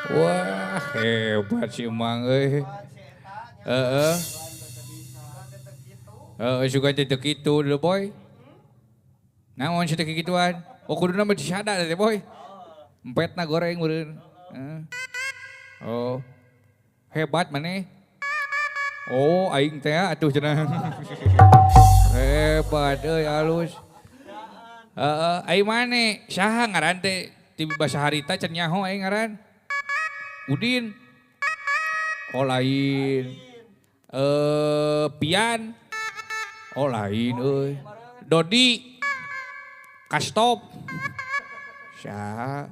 Wah, hebat si Mang euy. Heeh. Suka teu kitu lho boy. Naon sih teu kituan? Oh kuduna mah disada teh boy. Empetna goreng meureun. Heeh. Oh, hebat maneh. Oh, aing teh atuh cenah. Hebat euy alus. Heeh, aing maneh saha ngaran teh ti basa harita can nyaho aing ngaran? Udin. Oh lain. Pian. Oh lain euy. Dodi. Kastop. Saha?